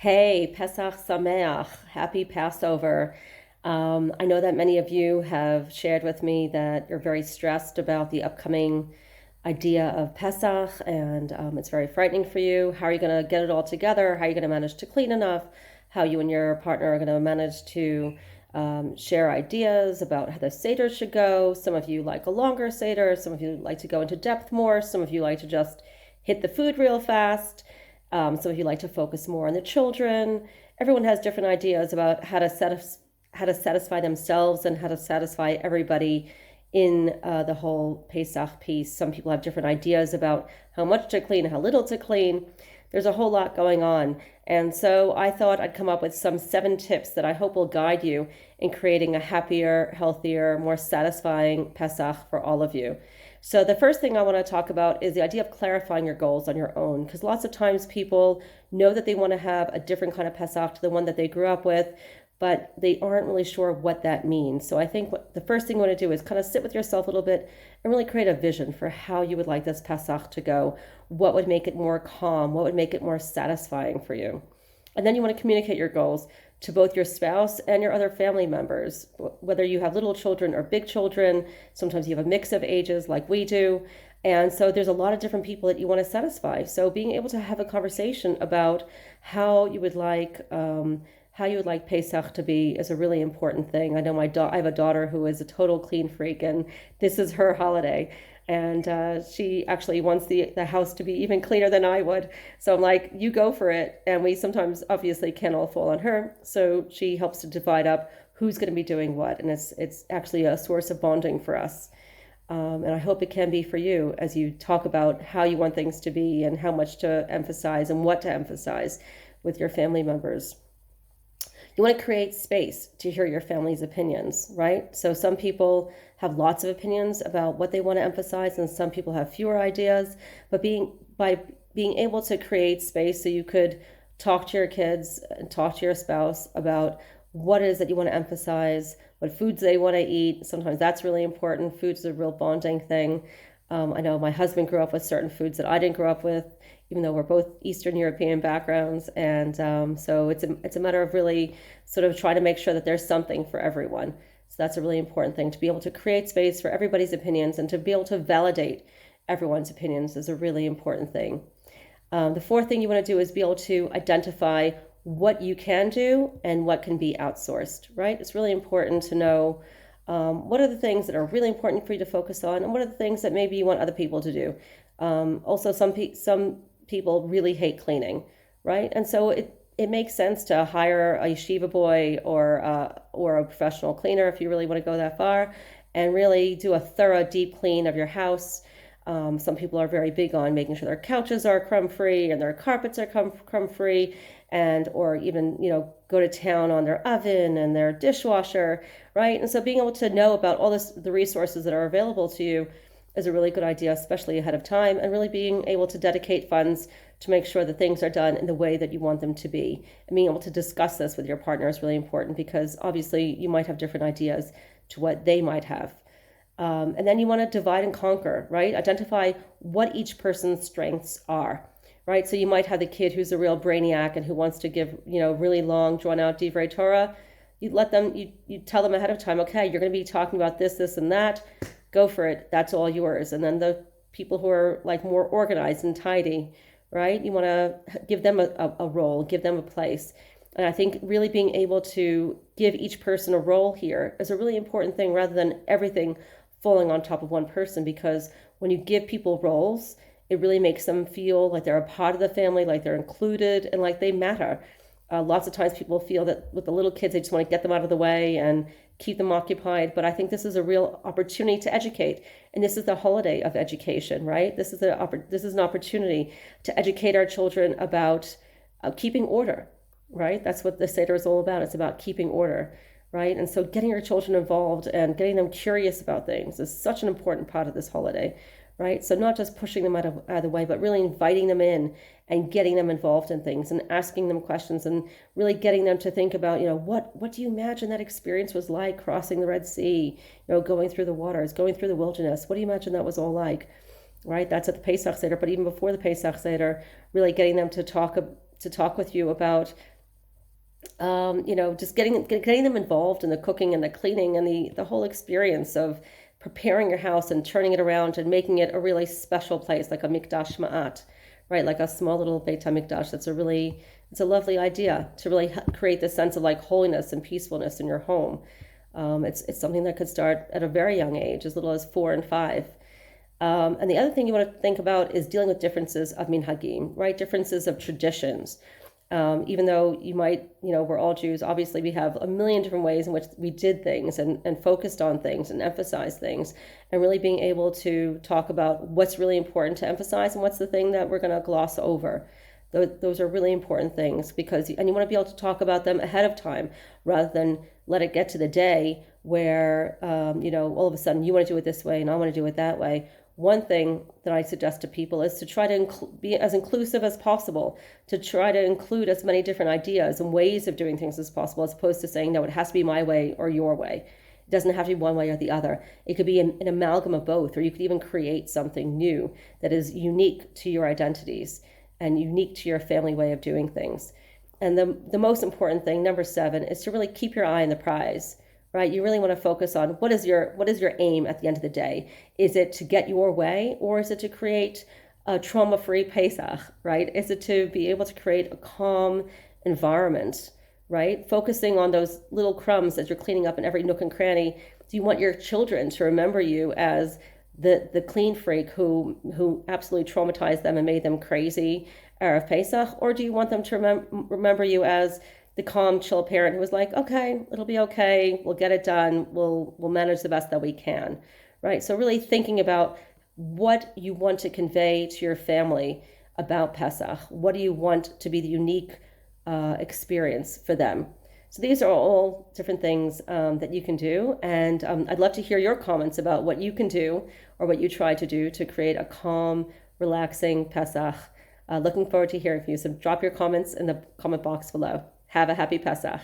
Hey, Pesach Sameach, happy Passover. I know that many of you have shared with me that you're very stressed about the upcoming idea of Pesach, and it's very frightening for you. How are you going to get it all together? How are you going to manage to clean enough? How you and your partner are going to manage to share ideas about how the Seder should go. Some of you like a longer Seder, some of you like to go into depth more, some of you like to just hit the food real fast. Some of you like to focus more on the children. Everyone has different ideas about how to satisfy themselves and how to satisfy everybody in the whole Pesach piece. Some people have different ideas about how much to clean, how little to clean. There's a whole lot going on. And so I thought I'd come up with some 7 tips that I hope will guide you in creating a happier, healthier, more satisfying Pesach for all of you. So the first thing I want to talk about is the idea of clarifying your goals on your own, because lots of times people know that they want to have a different kind of Pesach to the one that they grew up with, but they aren't really sure what that means. So I think the first thing you want to do is kind of sit with yourself a little bit and really create a vision for how you would like this Pesach to go. What would make it more calm? What would make it more satisfying for you? And then you want to communicate your goals to both your spouse and your other family members, whether you have little children or big children. Sometimes you have a mix of ages like we do. And so there's a lot of different people that you want to satisfy. So being able to have a conversation about how you would like Pesach to be is a really important thing. I know I have a daughter who is a total clean freak, and this is her holiday. And she actually wants the house to be even cleaner than I would. So I'm like, you go for it. And we sometimes obviously can all fall on her. So she helps to divide up who's going to be doing what. And it's actually a source of bonding for us. And I hope it can be for you as you talk about how you want things to be and how much to emphasize and what to emphasize with your family members. You want to create space to hear your family's opinions, right? So some people have lots of opinions about what they want to emphasize, and some people have fewer ideas. But by being able to create space so you could talk to your kids and talk to your spouse about what it is that you want to emphasize, what foods they want to eat. Sometimes that's really important. Food's a real bonding thing. I know my husband grew up with certain foods that I didn't grow up with, even though we're both Eastern European backgrounds. And so it's a matter of really sort of trying to make sure that there's something for everyone. So that's a really important thing, to be able to create space for everybody's opinions and to be able to validate everyone's opinions is a really important thing. The fourth thing you want to do is be able to identify what you can do and what can be outsourced, right? It's really important to know what are the things that are really important for you to focus on, and what are the things that maybe you want other people to do. Also, some people really hate cleaning, right? And so it makes sense to hire a yeshiva boy or a professional cleaner if you really want to go that far, and really do a thorough deep clean of your house. Some people are very big on making sure their couches are crumb-free and their carpets are crumb-free, and or even go to town on their oven and their dishwasher, right? And so being able to know about all the resources that are available to you is a really good idea, especially ahead of time, and really being able to dedicate funds to make sure that things are done in the way that you want them to be. And being able to discuss this with your partner is really important, because obviously you might have different ideas to what they might have. And then you want to divide and conquer, right? Identify what each person's strengths are, right? So you might have the kid who's a real brainiac and who wants to give, really long, drawn out Divrei Torah. You tell them ahead of time, okay, you're going to be talking about this, this, and that. Go for it. That's all yours. And then the people who are like more organized and tidy, right? You want to give them a role, give them a place. And I think really being able to give each person a role here is a really important thing, rather than everything falling on top of one person, because when you give people roles, it really makes them feel like they're a part of the family, like they're included, and like they matter. Lots of times people feel that with the little kids, they just want to get them out of the way and keep them occupied. But I think this is a real opportunity to educate. And this is the holiday of education, right? This is an opportunity to educate our children about keeping order, right? That's what the Seder is all about. It's about keeping order, right? And so getting your children involved and getting them curious about things is such an important part of this holiday, right? So not just pushing them out of the way, but really inviting them in and getting them involved in things and asking them questions and really getting them to think about, what do you imagine that experience was like, crossing the Red Sea, going through the waters, going through the wilderness? What do you imagine that was all like, right? That's at the Pesach Seder, but even before the Pesach Seder, really getting them to talk to talk with you about just getting them involved in the cooking and the cleaning and the whole experience of preparing your house and turning it around and making it a really special place, like a mikdash ma'at, right? Like a small little Beit HaMikdash. It's a lovely idea to really create this sense of like holiness and peacefulness in your home. It's something that could start at a very young age, as little as 4 and 5. And the other thing you want to think about is dealing with differences of minhagim, right? Differences of traditions. Even though we're all Jews, obviously we have a million different ways in which we did things and focused on things and emphasized things, and really being able to talk about what's really important to emphasize and what's the thing that we're going to gloss over. Those are really important things and you want to be able to talk about them ahead of time rather than let it get to the day where, all of a sudden you want to do it this way and I want to do it that way. One thing that I suggest to people is to try to be as inclusive as possible, to try to include as many different ideas and ways of doing things as possible, as opposed to saying, no, it has to be my way or your way. It doesn't have to be one way or the other. It could be an amalgam of both, or you could even create something new that is unique to your identities and unique to your family way of doing things. And the most important thing, number 7, is to really keep your eye on the prize. Right? You really want to focus on what is your aim at the end of the day? Is it to get your way, or is it to create a trauma-free Pesach, right? Is it to be able to create a calm environment, right? Focusing on those little crumbs that you're cleaning up in every nook and cranny. Do you want your children to remember you as the clean freak who absolutely traumatized them and made them crazy Erev Pesach, or do you want them to remember you as the calm, chill parent who was like, okay, it'll be okay. We'll get it done. We'll manage the best that we can, right? So really thinking about what you want to convey to your family about Pesach. What do you want to be the unique experience for them? So these are all different things that you can do. And I'd love to hear your comments about what you can do or what you try to do to create a calm, relaxing Pesach. Looking forward to hearing from you. So drop your comments in the comment box below. Have a happy Pesach.